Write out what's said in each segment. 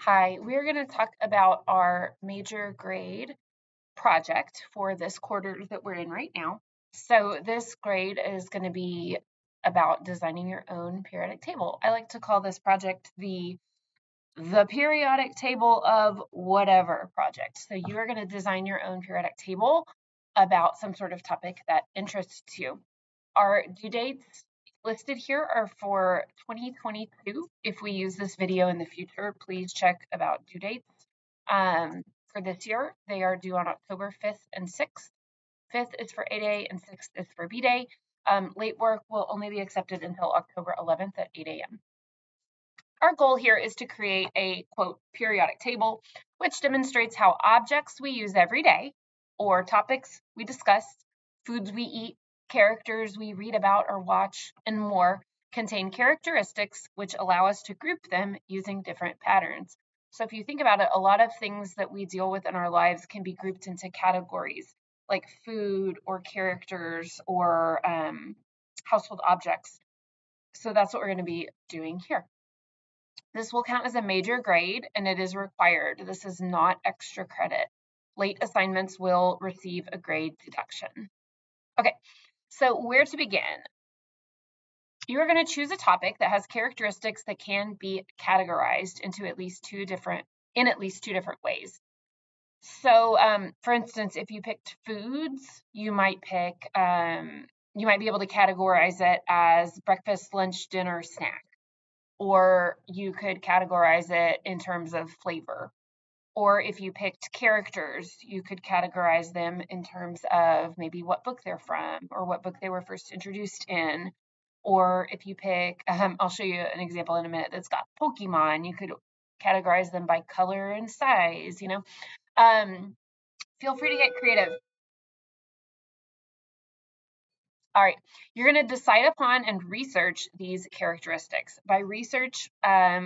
Hi, we're going to talk about our major grade project for this quarter that we're in right now. So this grade is going to be about designing your own periodic table. I like to call this project the periodic table of whatever project. So you are going to design your own periodic table about some sort of topic that interests you. Our due dates listed here are for 2022. If we use this video in the future, please check about due dates. For this year, they are due on October 5th and 6th. 5th is for A Day and 6th is for B Day. Late work will only be accepted until October 11th at 8 a.m. Our goal here is to create a, quote, periodic table, which demonstrates how objects we use every day, or topics we discuss, foods we eat, characters we read about or watch, and more, contain characteristics which allow us to group them using different patterns. So if you think about it, a lot of things that we deal with in our lives can be grouped into categories, like food or characters or household objects. So that's what we're going to be doing here. This will count as a major grade and it is required. This is not extra credit. Late assignments will receive a grade deduction. Okay, so where to begin? You are going to choose a topic that has characteristics that can be categorized into at least two different ways. So, for instance, if you picked foods, you might be able to categorize it as breakfast, lunch, dinner, snack. Or you could categorize it in terms of flavor. Or if you picked characters, you could categorize them in terms of maybe what book they're from or what book they were first introduced in. Or if you pick, I'll show you an example in a minute that's got Pokemon, you could categorize them by color and size, Feel free to get creative. All right, you're going to decide upon and research these characteristics. By research,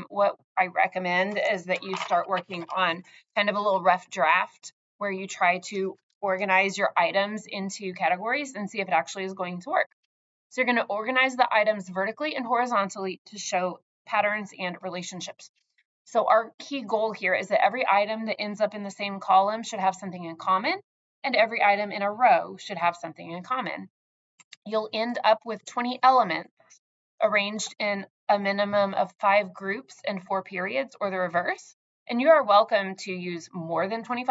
what I recommend is that you start working on kind of a little rough draft where you try to organize your items into categories and see if it actually is going to work. So you're going to organize the items vertically and horizontally to show patterns and relationships. So our key goal here is that every item that ends up in the same column should have something in common, and every item in a row should have something in common. You'll end up with 20 elements arranged in a minimum of 5 groups and 4 periods, or the reverse. And you are welcome to use more than 20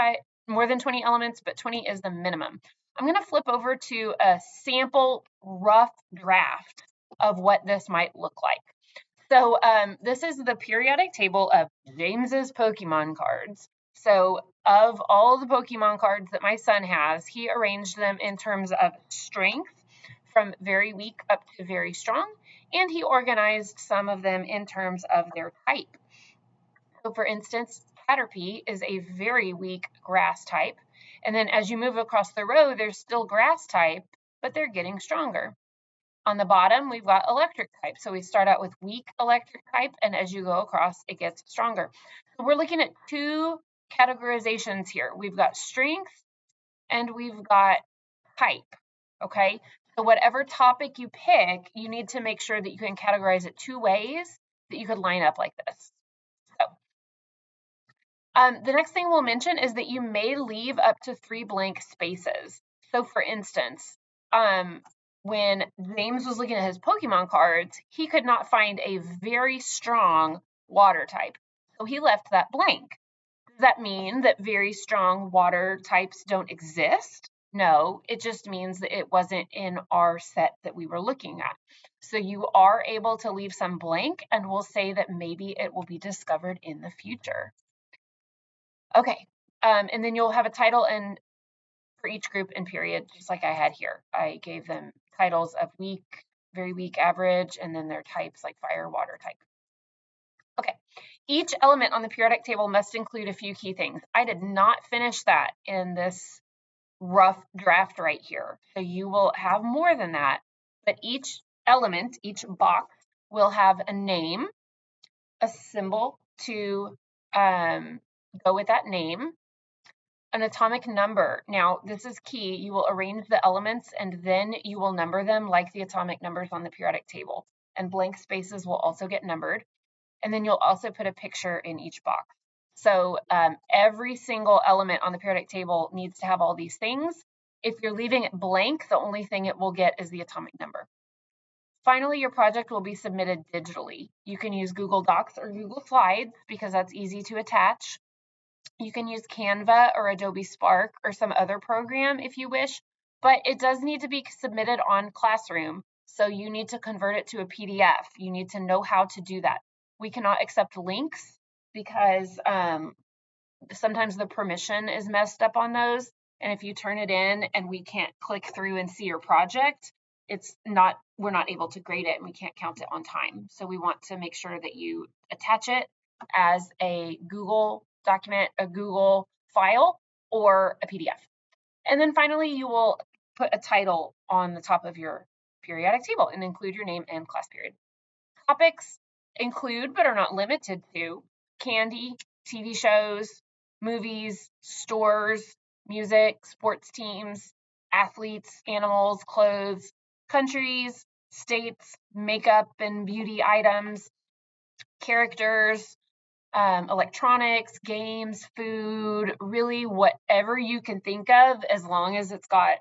elements, but 20 is the minimum. I'm going to flip over to a sample rough draft of what this might look like. So this is the periodic table of James's Pokemon cards. So of all the Pokemon cards that my son has, he arranged them in terms of strength, from very weak up to very strong, and he organized some of them in terms of their type. So for instance, Caterpie is a very weak grass type, and then as you move across the row, there's still grass type, but they're getting stronger. On the bottom, we've got electric type. So we start out with weak electric type, and as you go across, it gets stronger. So we're looking at two categorizations here. We've got strength and we've got type, okay? So whatever topic you pick, you need to make sure that you can categorize it two ways that you could line up like this. So the next thing we'll mention is that you may leave up to 3 blank spaces. So for instance, when James was looking at his Pokemon cards, he could not find a very strong water type. So he left that blank. Does that mean that very strong water types don't exist? No, it just means that it wasn't in our set that we were looking at. So you are able to leave some blank, and we'll say that maybe it will be discovered in the future. Okay, and then you'll have a title and for each group and period, just like I had here. I gave them titles of weak, very weak, average, and then their types like fire, water type. Okay, each element on the periodic table must include a few key things. I did not finish that in this rough draft right here. So you will have more than that, but each element, each box will have a name, a symbol to go with that name, an atomic number. Now, this is key. You will arrange the elements and then you will number them like the atomic numbers on the periodic table. And blank spaces will also get numbered. And then you'll also put a picture in each box. So every single element on the periodic table needs to have all these things. If you're leaving it blank, the only thing it will get is the atomic number. Finally, your project will be submitted digitally. You can use Google Docs or Google Slides because that's easy to attach. You can use Canva or Adobe Spark or some other program if you wish, but it does need to be submitted on Classroom. So you need to convert it to a PDF. You need to know how to do that. We cannot accept links because sometimes the permission is messed up on those. And if you turn it in and we can't click through and see your project, we're not able to grade it and we can't count it on time. So we want to make sure that you attach it as a Google document, a Google file, or a PDF. And then finally, you will put a title on the top of your periodic table and include your name and class period. Topics include, but are not limited to, candy, TV shows, movies, stores, music, sports teams, athletes, animals, clothes, countries, states, makeup and beauty items, characters, electronics, games, food, really whatever you can think of, as long as it's got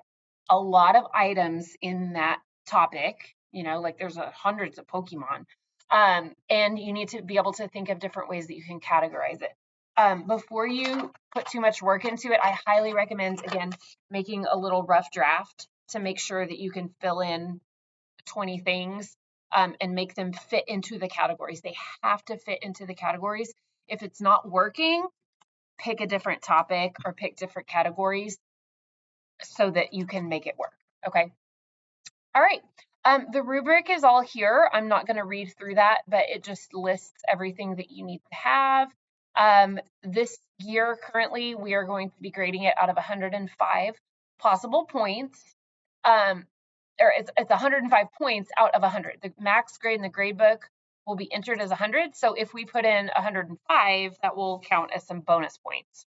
a lot of items in that topic, like there's hundreds of Pokemon. And you need to be able to think of different ways that you can categorize it. Before you put too much work into it, I highly recommend, again, making a little rough draft to make sure that you can fill in 20 things and make them fit into the categories. They have to fit into the categories. If it's not working, pick a different topic or pick different categories so that you can make it work. Okay. All right. The rubric is all here. I'm not going to read through that, but it just lists everything that you need to have. This year, currently, we are going to be grading it out of 105 possible points. Or it's 105 points out of 100. The max grade in the grade book will be entered as 100. So if we put in 105, that will count as some bonus points.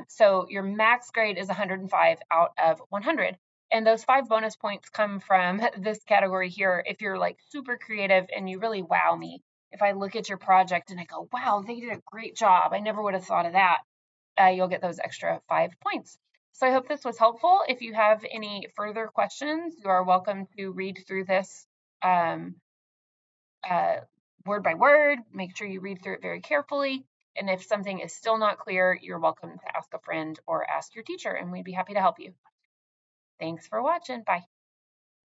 So your max grade is 105 out of 100. And those 5 bonus points come from this category here. If you're like super creative and you really wow me, if I look at your project and I go, wow, they did a great job, I never would have thought of that, you'll get those extra 5 points. So I hope this was helpful. If you have any further questions, you are welcome to read through this word by word. Make sure you read through it very carefully. And if something is still not clear, you're welcome to ask a friend or ask your teacher, and we'd be happy to help you. Thanks for watching. Bye.